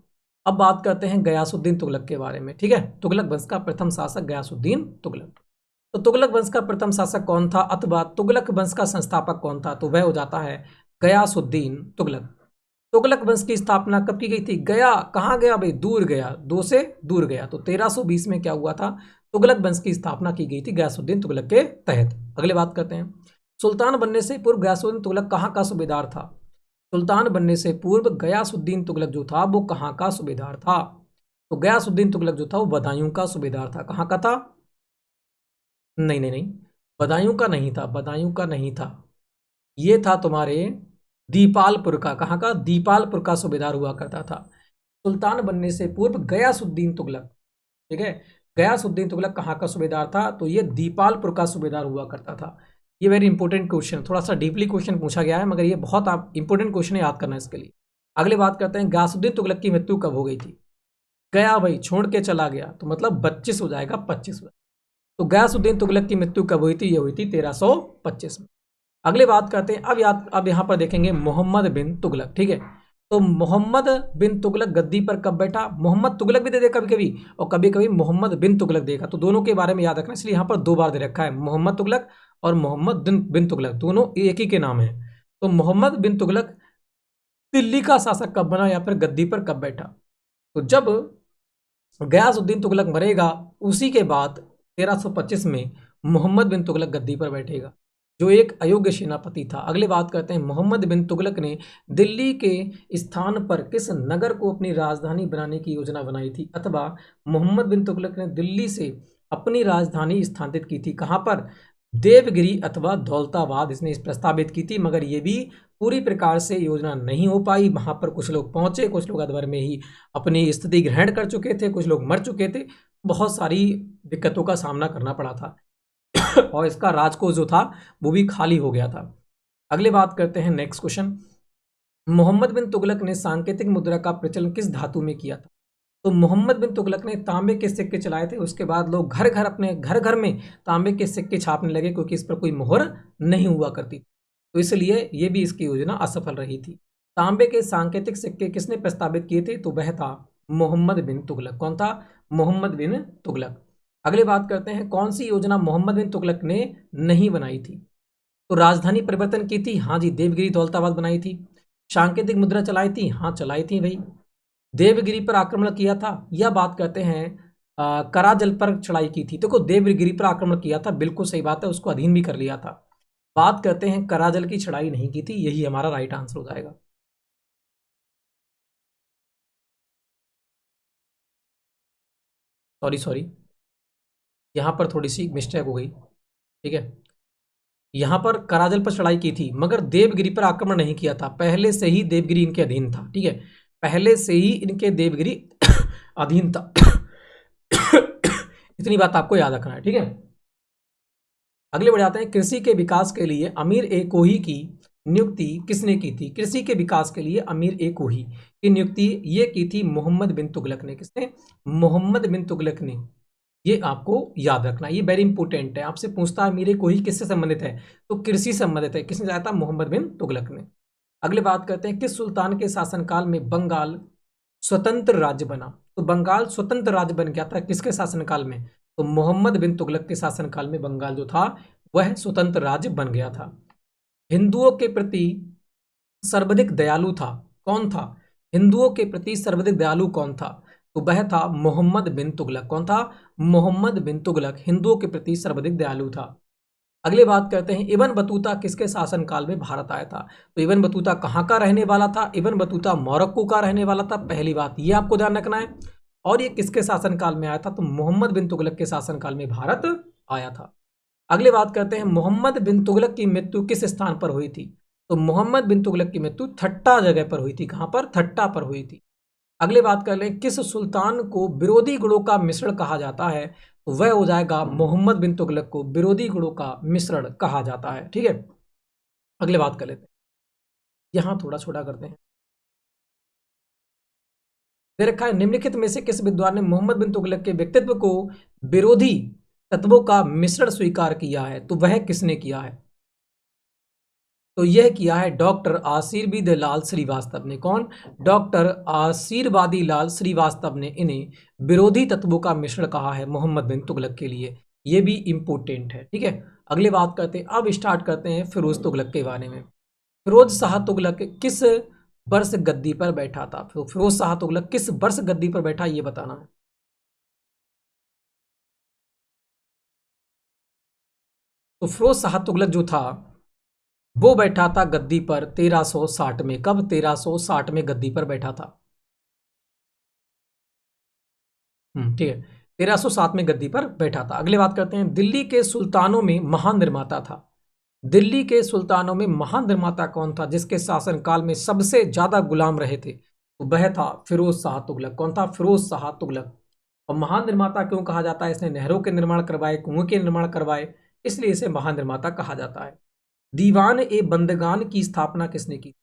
अब बात करते हैं गयासुद्दीन तुगलक के बारे में, ठीक है। तुगलक वंश का प्रथम शासक गयासुद्दीन तुगलक। तो तुगलक वंश का प्रथम शासक कौन था, अथवा तुगलक वंश का संस्थापक कौन था? तो वह हो जाता है गयासुद्दीन तुगलक। तुगलक वंश की स्थापना कब की गई थी? गया कहाँ गया भाई? दूर गया, दो से दूर गया। तो 1320 में क्या हुआ था? तुगलक वंश की स्थापना की गई थी गयासुद्दीन तुगलक के तहत। अगले बात करते हैं, सुल्तान बनने से पूर्व गयासुद्दीन तुगलक कहाँ का सूबेदार था? सुल्तान बनने से पूर्व गयासुद्दीन तुगलक जो था वो कहाँ का सूबेदार था? तो गयासुद्दीन तुगलक जो था वो बदायूं का सूबेदार था। कहाँ का था? नहीं नहीं नहीं, बदायूं का नहीं था, बदायूं का नहीं था, ये था तुम्हारे दीपालपुर का। कहाँ का? दीपालपुर का सूबेदार हुआ करता था। सुल्तान बनने से पूर्व गयासुद्दीन तुगलक, ठीक है, गयासुद्दीन तुगलक कहाँ का सूबेदार था? तो ये दीपालपुर का सूबेदार हुआ करता था। ये वेरी इंपॉर्टेंट क्वेश्चन, थोड़ा सा डीपली क्वेश्चन पूछा गया है, मगर ये बहुत आप इंपॉर्टेंट क्वेश्चन याद करना है इसके लिए। अगले बात करते हैं, गयासुद्दीन तुगलक की मृत्यु कब हो गई थी? गया भाई, छोड़ के चला गया, तो मतलब 25 हो जाएगा, 25 हो जाएगा। तो गयासुद्दीन तुगलक की मृत्यु कब हुई थी? ये हुई थी 1325 में। अगले बात करते हैं, अब यहाँ पर देखेंगे मोहम्मद बिन तुगलक, ठीक है। तो मोहम्मद बिन तुगलक गद्दी पर कब बैठा? मोहम्मद तुगलक भी दे दे कभी कभी, और कभी कभी मोहम्मद बिन तुगलक देगा, तो दोनों के बारे में याद रखना, इसलिए यहाँ पर 2 बार दे रखा है, मोहम्मद तुगलक और मोहम्मद बिन तुगलक, दोनों एक ही के नाम है। तो मोहम्मद बिन तुगलक दिल्ली का शासक कब बना या फिर गद्दी पर कब बैठा? तो जब गयासुद्दीन तुगलक मरेगा उसी के बाद 1325 में मोहम्मद बिन तुगलक गद्दी पर बैठेगा, जो एक अयोग्य सेनापति था। अगले बात करते हैं, मोहम्मद बिन तुगलक ने दिल्ली के स्थान पर किस नगर को अपनी राजधानी बनाने की योजना बनाई थी? अथवा मोहम्मद बिन तुगलक ने दिल्ली से अपनी राजधानी स्थानांतरित की थी कहाँ पर? देवगिरी अथवा दौलताबाद इसने प्रस्तावित की थी, मगर ये भी पूरी प्रकार से योजना नहीं हो पाई। वहां पर कुछ लोग पहुंचे, कुछ लोग अधवर में ही अपनी स्थिति ग्रहण कर चुके थे, कुछ लोग मर चुके थे, बहुत सारी दिक्कतों का सामना करना पड़ा था और इसका राजकोष जो था वो भी खाली हो गया था। अगले बात करते हैं, नेक्स्ट क्वेश्चन, मोहम्मद बिन तुगलक ने सांकेतिक मुद्रा का प्रचलन किस धातु में किया था? तो मोहम्मद बिन तुगलक ने तांबे के सिक्के चलाए थे, उसके बाद लोग घर घर अपने घर घर में तांबे के सिक्के छापने लगे, क्योंकि इस पर कोई मोहर नहीं हुआ करती, तो इसलिए ये भी इसकी योजना असफल रही थी। तांबे के सांकेतिक सिक्के किसने प्रस्तावित किए थे? तो वह था मोहम्मद बिन तुगलक। कौन था? मोहम्मद बिन तुगलक। अगली बात करते हैं, कौन सी योजना मोहम्मद बिन तुगलक ने नहीं बनाई थी? तो राजधानी परिवर्तन की थी, हाँ जी, देवगिरी दौलताबाद बनाई थी। सांकेतिक मुद्रा चलाई थी, हाँ चलाई थी भाई। देवगिरी पर आक्रमण किया था, यह बात कहते हैं कराजल पर चढ़ाई की थी। देखो देवगिरी पर आक्रमण किया था, बिल्कुल सही बात है, उसको अधीन भी कर लिया था। बात करते हैं कराजल की चढ़ाई नहीं की थी, यही हमारा राइट आंसर हो जाएगा। सॉरी सॉरी, यहां पर थोड़ी सी मिस्टेक हो गई, ठीक है। यहां पर कराजल पर चढ़ाई की थी, मगर देवगिरी पर आक्रमण नहीं किया था, पहले से ही देवगिरी इनके अधीन था, ठीक है, पहले से ही इनके देवगिरी अधीन था। इतनी बात आपको याद रखना है, ठीक है। अगले बढ़ जाते हैं, कृषि के विकास के लिए अमीर ए कोही की नियुक्ति किसने की थी? कृषि के विकास के लिए अमीर ए कोही की नियुक्ति ये की थी मोहम्मद बिन तुगलक ने। किसने? मोहम्मद बिन तुगलक ने। ये आपको याद रखना, ये वेरी इंपॉर्टेंट है। आपसे पूछता है मीरे कोही किससे संबंधित है, तो कृषि संबंधित है। किसने लाया था? मोहम्मद बिन तुगलक ने। अगले बात करते हैं, किस सुल्तान के शासनकाल में बंगाल स्वतंत्र राज्य बना? तो बंगाल स्वतंत्र राज्य बन गया था किसके शासनकाल में? तो मोहम्मद बिन तुगलक के शासनकाल में बंगाल जो था वह स्वतंत्र राज्य बन गया था। हिंदुओं के प्रति सर्वाधिक दयालु था कौन था? हिंदुओं के प्रति सर्वाधिक दयालु कौन था? तो वह था मोहम्मद बिन तुगलक। कौन था? मोहम्मद बिन तुगलक हिंदुओं के प्रति सर्वाधिक दयालु था। अगली बात करते हैं, इब्न बतूता किसके शासनकाल में भारत आया था? तो इब्न बतूता कहाँ का रहने वाला था? इब्न बतूता मोरक्को का रहने वाला था। पहली बात ये आपको ध्यान रखना है। और ये किसके शासनकाल में आया था? तो मोहम्मद बिन तुगलक के शासनकाल में भारत आया था। अगली बात करते हैं, मोहम्मद बिन तुगलक की मृत्यु किस स्थान पर हुई थी? तो मोहम्मद बिन तुगलक की मृत्यु थट्टा जगह पर हुई थी। कहां पर? थट्टा पर हुई थी। अगली बात कर लें, किस सुल्तान को विरोधी गुणों का मिश्रण कहा जाता है? तो वह हो जाएगा मोहम्मद बिन तुगलक को विरोधी गुणों का मिश्रण कहा जाता है। ठीक है, अगले बात कर लेते हैं, यहां थोड़ा छोटा करते हैं। दे रखा है, निम्नलिखित में से किस विद्वान ने मोहम्मद बिन तुगलक के व्यक्तित्व को विरोधी तत्वों का मिश्रण स्वीकार किया है? तो वह किसने किया है? तो यह किया है डॉक्टर आशीर्वादी लाल श्रीवास्तव ने। कौन? डॉक्टर आशीर्वादी लाल श्रीवास्तव ने इन्हें विरोधी तत्वों का मिश्रण कहा है मोहम्मद बिन तुगलक के लिए। यह भी इंपॉर्टेंट है। ठीक है, अगली बात करते हैं, अब स्टार्ट करते हैं फिरोज तुगलक के बारे में। फिरोज शाह तुगलक किस वर्ष गद्दी पर बैठा था? तो फिरोज शाह तुगलक किस वर्ष गद्दी पर बैठा, ये बताना है। तो फिरोज शाह तुगलक जो था वो बैठा था गद्दी पर 1360 में। कब? 1360 में गद्दी पर बैठा था। ठीक है, 1307 में गद्दी पर बैठा था। अगली बात करते हैं, दिल्ली के सुल्तानों में महान निर्माता था। दिल्ली के सुल्तानों में महान निर्माता कौन था जिसके शासनकाल में सबसे ज्यादा गुलाम रहे थे? तो वह था फिरोज शाह तुगलक। कौन था? फिरोज शाह तुगलक। और महान निर्माता क्यों कहा जाता है? इसने नहरों के निर्माण करवाए, कुओं के निर्माण करवाए, इसलिए इसे महान निर्माता कहा जाता है। दीवान ए बंदगान की स्थापना किसने की?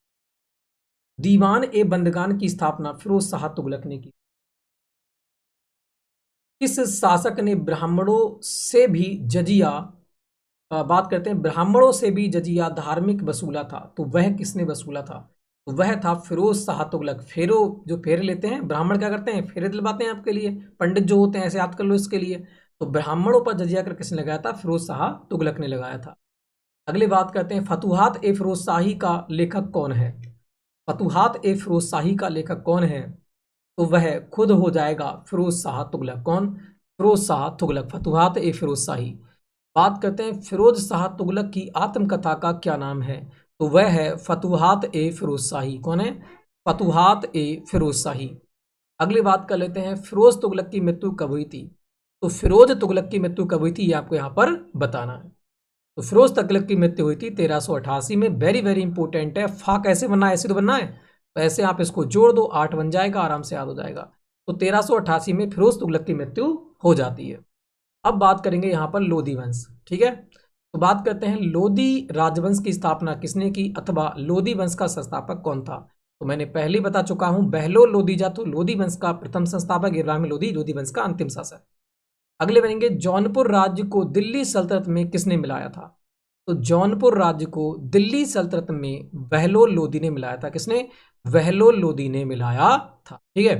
दीवान ए बंदगान की स्थापना फिरोज शाह तुगलक ने की। किस शासक ने ब्राह्मणों से भी जजिया, बात करते हैं, ब्राह्मणों से भी जजिया धार्मिक वसूला था? तो वह किसने वसूला था? तो वह था फिरोज शाह तुगलक। फेरो जो फेरे लेते हैं, ब्राह्मण क्या करते हैं? फेरे दिलवाते हैं आपके लिए, पंडित जो होते हैं, ऐसे याद कर लो इसके लिए। तो ब्राह्मणों पर जजिया कर किसने लगाया था? फिरोज शाह तुगलक ने लगाया था। अगली बात करते हैं, फतुहात ए फिरोज शाही का लेखक कौन है? फतुहात ए फिरोज शाही का लेखक कौन है? तो वह खुद हो जाएगा फिरोज शाह तुगलक। कौन? फिरोज शाह तुगलक, फतुहात ए फिरोज शाही। बात करते हैं, फिरोज शाह तुगलक की आत्मकथा का क्या नाम है? तो वह है फतुहात ए फिरोज शाही। कौन है? फतुहात ए फिरोज शाही। अगली बात कर लेते हैं, फिरोज तुगलक की मृत्यु कब हुई थी? तो फिरोज तुगलक की मृत्यु कब हुई थी, ये आपको यहां पर बताना है। तो फिरोज तुगलक की मृत्यु हुई थी 1388 में। वेरी वेरी इंपॉर्टेंट है। फा कैसे बनना है? ऐसे तो बनना है। तो ऐसे आप इसको जोड़ दो, 8 बन जाएगा, आराम से याद हो जाएगा। तो 1388 में फिरोज तुगलक की मृत्यु हो जाती है। अब बात करेंगे यहां पर लोधी वंश। ठीक है, तो बात करते हैं, लोधी राजवंश की स्थापना किसने की, अथवा लोधी वंश का संस्थापक कौन था? तो मैंने पहले बता चुका हूं, बहलोल लोधीजा तो लोधी वंश का प्रथम संस्थापक, इब्राहिम लोधी लोधी वंश का अंतिम शासक। अगले बनेंगे, जौनपुर राज्य को दिल्ली सल्तनत में किसने मिलाया था? तो जौनपुर राज्य को दिल्ली सल्तनत में बहलोल लोधी ने मिलाया था। किसने? बहलोल लोधी ने मिलाया था। ठीक है,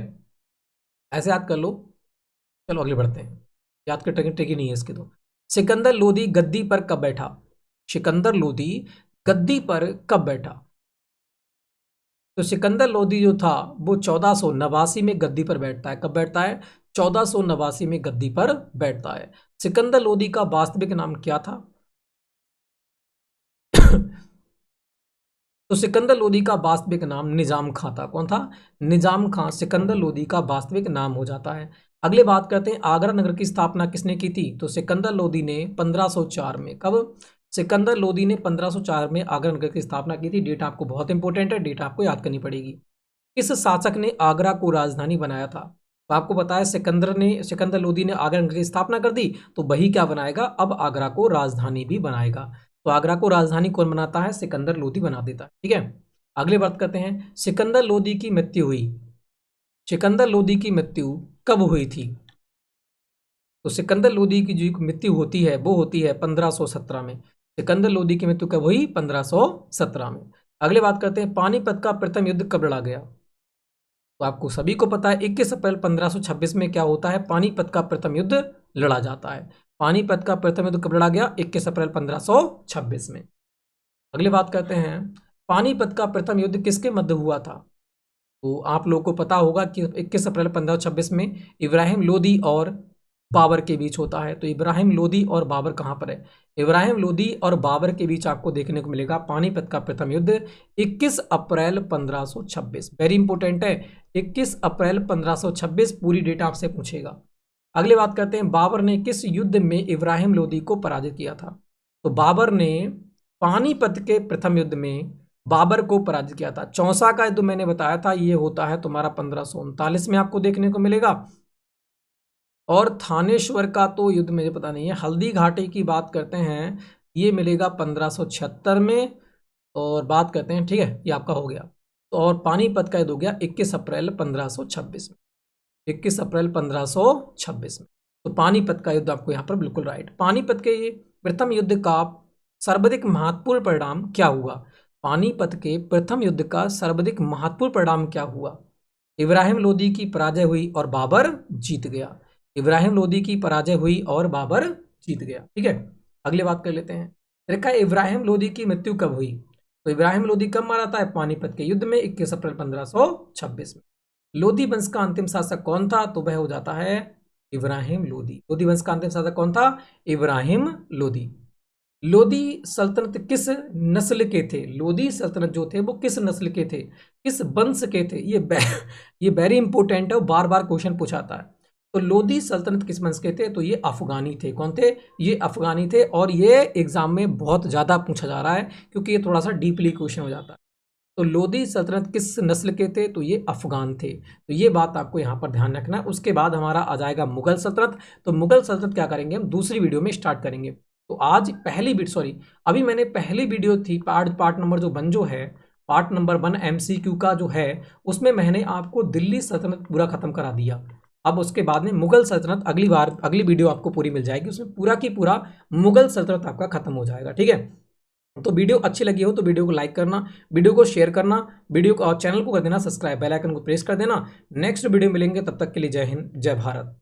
ऐसे याद कर लो। चलो आगे बढ़ते हैं, याद कर ट्रिकी नहीं है इसके। तो सिकंदर लोधी गद्दी पर कब बैठा? सिकंदर लोधी गद्दी पर कब बैठा? तो सिकंदर लोधी जो था वो 1489 में गद्दी पर बैठता है। कब बैठता है? 1489 में गद्दी पर बैठता है। सिकंदर लोधी का वास्तविक नाम क्या था? तो सिकंदर लोधी का वास्तविक नाम निजाम खां था। कौन था? निजाम खां सिकंदर लोधी का वास्तविक नाम हो जाता है। अगले बात करते हैं, आगरा नगर की स्थापना किसने की थी? तो सिकंदर लोधी ने 1504 में। कब? सिकंदर लोधी ने 1504 में आगरा नगर की स्थापना की थी। डेट आपको बहुत इंपॉर्टेंट है, डेट आपको याद करनी पड़ेगी। किस शासक ने आगरा को राजधानी बनाया था? तो आपको बताया सिकंदर लोधी ने आगरा नगर की स्थापना कर दी, तो वही क्या बनाएगा, अब आगरा को राजधानी भी बनाएगा। तो आगरा को राजधानी कौन बनाता है? सिकंदर लोधी बना देता है। ठीक है, अगले बात करते हैं, सिकंदर लोधी की मृत्यु हुई, सिकंदर लोधी की मृत्यु कब हुई थी? तो सिकंदर लोदी की जो मृत्यु होती है वो होती है 1517 में। सिकंदर लोदी की मृत्यु कब हुई? 1517 में। अगली बात करते हैं, पानीपत का प्रथम युद्ध कब लड़ा गया? तो आपको सभी को पता है 21 अप्रैल 1526 में क्या होता है? पानीपत का प्रथम युद्ध लड़ा जाता है। पानीपत का प्रथम युद्ध कब लड़ा गया? 21 अप्रैल 1526 में। अगली बात करते हैं, पानीपत का प्रथम युद्ध किसके मध्य हुआ था? तो आप लोगों को पता होगा कि 21 अप्रैल 1526 में इब्राहिम लोदी और बाबर के बीच होता है। तो इब्राहिम लोदी और बाबर कहाँ पर है? इब्राहिम लोदी और बाबर के बीच आपको देखने को मिलेगा पानीपत का प्रथम युद्ध 21 अप्रैल 1526। वेरी इंपॉर्टेंट है, 21 अप्रैल 1526 पूरी डेट आपसे पूछेगा। अगली बात करते हैं, बाबर ने किस युद्ध में इब्राहिम लोदी को पराजित किया था? तो बाबर ने पानीपत के प्रथम युद्ध में बाबर को पराजित किया था। चौसा का युद्ध मैंने बताया था, ये होता है तुम्हारा 1539 में आपको देखने को मिलेगा। और थानेश्वर का तो युद्ध मुझे पता नहीं है। हल्दी घाटी की बात करते हैं, ये मिलेगा 1576 में। और बात करते हैं, ठीक है, ये आपका हो गया। तो और पानीपत का युद्ध हो गया 21 अप्रैल 1526 में। 21 अप्रैल 1526 में। तो पानीपत का युद्ध आपको यहाँ पर बिल्कुल राइट। पानीपत के ये प्रथम युद्ध का सर्वाधिक महत्वपूर्ण परिणाम क्या हुआ? पानीपत के प्रथम युद्ध का सर्वाधिक महत्वपूर्ण परिणाम क्या हुआ? इब्राहिम लोदी की पराजय हुई और बाबर जीत गया। इब्राहिम लोदी की पराजय हुई और बाबर जीत गया। ठीक है, अगली बात कर लेते हैं। देखा, इब्राहिम लोदी की मृत्यु कब हुई? तो इब्राहिम लोदी कब मारा था? पानीपत के युद्ध में 21 अप्रैल 1526 में। लोदी वंश का अंतिम शासक कौन था? तो वह हो जाता है इब्राहिम लोदी। लोदी वंश का अंतिम शासक कौन था? इब्राहिम लोदी। लोदी सल्तनत किस नस्ल के थे? लोदी सल्तनत जो थे वो किस नस्ल के थे, किस वंश के थे? ये वेरी इंपॉर्टेंट है, बार बार क्वेश्चन पूछाता है। तो लोदी सल्तनत किस वंश के थे? तो ये अफगानी थे। कौन थे? ये अफगानी थे। और ये एग्जाम में बहुत ज़्यादा पूछा जा रहा है क्योंकि ये थोड़ा सा डीपली क्वेश्चन हो जाता है। तो लोदी सल्तनत किस नस्ल के थे? तो ये अफगान थे। तो ये बात आपको यहाँ पर ध्यान रखना है। उसके बाद हमारा आ जाएगा मुगल सल्तनत। तो मुगल सल्तनत क्या करेंगे हम दूसरी वीडियो में स्टार्ट करेंगे। तो आज अभी मैंने पहली वीडियो थी पार्ट नंबर जो 1 जो है, पार्ट नंबर 1 MCQ का जो है, उसमें मैंने आपको दिल्ली सल्तनत पूरा खत्म करा दिया। अब उसके बाद में मुगल सल्तनत अगली वीडियो आपको पूरी मिल जाएगी, उसमें पूरा की पूरा मुगल सल्तनत आपका खत्म हो जाएगा। ठीक है, तो वीडियो अच्छी लगी हो तो वीडियो को लाइक करना, वीडियो को शेयर करना, वीडियो को और चैनल को कर देना सब्सक्राइब, बेल आइकन को प्रेस कर देना। नेक्स्ट वीडियो मिलेंगे, तब तक के लिए जय हिंद, जय भारत।